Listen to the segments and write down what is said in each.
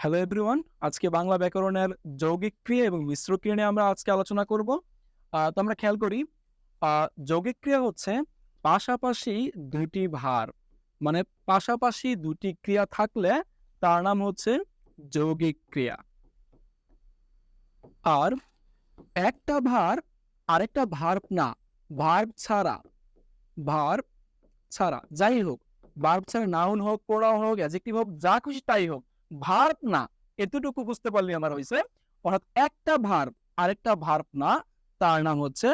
Hello everyone, আজকে বাংলা ব্যাকরণের যৌগিক ক্রিয়া এবং মিশ্র ক্রিয়া নিয়ে আমরা আজকে আলোচনা করব। তো আমরা খেয়াল করি, যৌগিক ক্রিয়া হচ্ছে পাশাপাশি দুটি ভার, মানে পাশাপাশি দুটি ক্রিয়া থাকলে তার নাম হচ্ছে যৌগিক ক্রিয়া। আর একটা ভার আরেকটা ভার্ব না, ভার্ব ছাড়া, ভার্ব ছাড়া যাই হোক, ভার্ব ছাড়া নাউন হোক, প্রোনাউন হোক, অ্যাডজেক্টিভ হোক, যা খুশি তাই হোক, ভার্ব না, এতটুকু বুঝতে পারলে আমার হয়েছে। অর্থাৎ একটা ভার্ব আরেকটা ভার্ব না, তার নাম হচ্ছে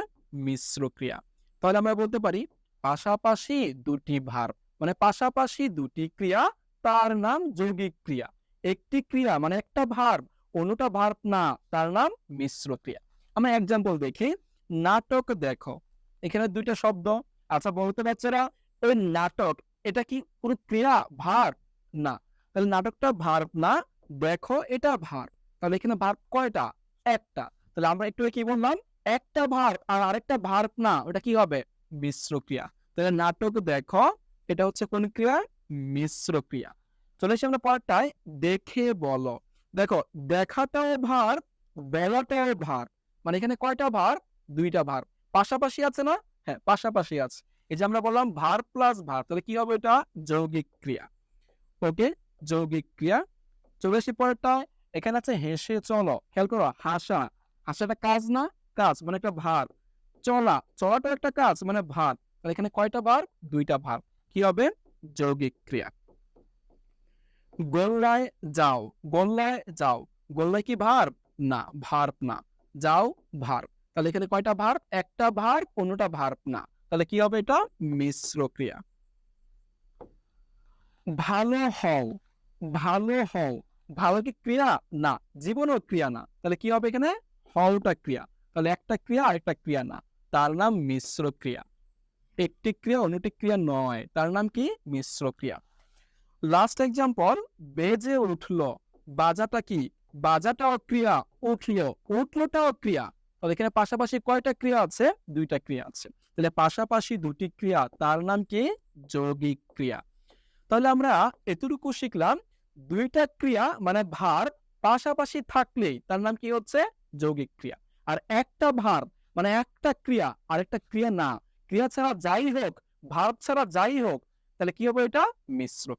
মিশ্র ক্রিয়া। তাহলে আমরা বলতে পারি পাশাপাশি দুটি ভার্ব মানে পাশাপাশি দুটি ক্রিয়া, তার নাম যৌগিক ক্রিয়া। একটি ক্রিয়া মানে একটা ভার্ব, অন্যটা ভার্ব না, তার নাম মিশ্র ক্রিয়া। আমরা এক্সাম্পল দেখি, নাটক দেখো, এখানে দুইটা শব্দ। আচ্ছা বলতে বাচ্চারা, এই নাটক এটা কি কোনো ক্রিয়া, ভার্ব না? তাহলে নাটকটা ভার্ব না, দেখো এটা ভার্ব। তাহলে এখানে ভার্ব কয়টা? একটা। তাহলে আমরা একটু কি বললাম, একটা ভার্ব আর আরেকটা ভার্ব না, ওটা কি হবে? মিশ্র ক্রিয়া। তাহলে নাটক দেখো এটা হচ্ছে কোন ক্রিয়া? মিশ্র ক্রিয়া। চলে এসে আমরা পরেরটায়, দেখে বলো। দেখো দেখাটাও ভার্ব, বেলাটাও ভার্ব, মানে এখানে কয়টা ভার্ব? দুইটা ভার্ব। পাশাপাশি আছে না? হ্যাঁ, পাশাপাশি আছে। এই যে আমরা বললাম ভার্ব প্লাস ভার্ব, তাহলে কি হবে? এটা যৌগিক ক্রিয়া। ওকে, যৌগিক ক্রিয়া। চলে আসি পরেরটা, এখানে আছে হেসে চলো। খেয়াল করো, হাসা, হাসাটা কাজ না? কাজ মানে একটা ভার্ব। চলা, চলাটা একটা কাজ মানে ভার্ব। তাহলে এখানে কয়টা ভার্ব? দুইটা ভার্ব। কি হবে? যৌগিক ক্রিয়া। গোল্লায় যাও, গোল্লায় যাও, গোল্লায় কি ভার্ব? না, ভার্ব না। যাও ভার্ব। তাহলে এখানে কয়টা ভার্ব? একটা ভার্ব, অন্যটা ভার্ব না। তাহলে কি হবে? এটা মিশ্র ক্রিয়া। ভালো হও, ভালো হও, ভালো কি ক্রিয়া? না, জীবনও ক্রিয়া না। তাহলে কি হবে এখানে? হওটা ক্রিয়া। তাহলে একটা ক্রিয়া আরেকটা ক্রিয়া না, তার নাম মিশ্র ক্রিয়া। একটি ক্রিয়া অন্যটি ক্রিয়া নয়, তার নাম কি? মিশ্র ক্রিয়া। লাস্ট এক্সাম্পল, বেজে উঠলো, বাজাটা কি? বাজাটাও ক্রিয়া, উঠলো, উঠলোটাও ক্রিয়া। তাহলে এখানে পাশাপাশি কয়টা ক্রিয়া আছে? দুইটা ক্রিয়া আছে। তাহলে পাশাপাশি দুটি ক্রিয়া, তার নাম কি? যৌগিক ক্রিয়া। তাহলে আমরা এতটুকু শিখলাম, দুইটা ক্রিয়া মানে ভার্ব পাশাপাশি থাকলেই তার নাম কি হচ্ছে? যৌগিক ক্রিয়া। আর একটা ভার্ব মানে একটা ক্রিয়া আরেকটা ক্রিয়া না, ক্রিয়া ছাড়া যাই হোক, ভার্ব ছাড়া যাই হোক, তাহলে কি হবে? এটা মিশ্র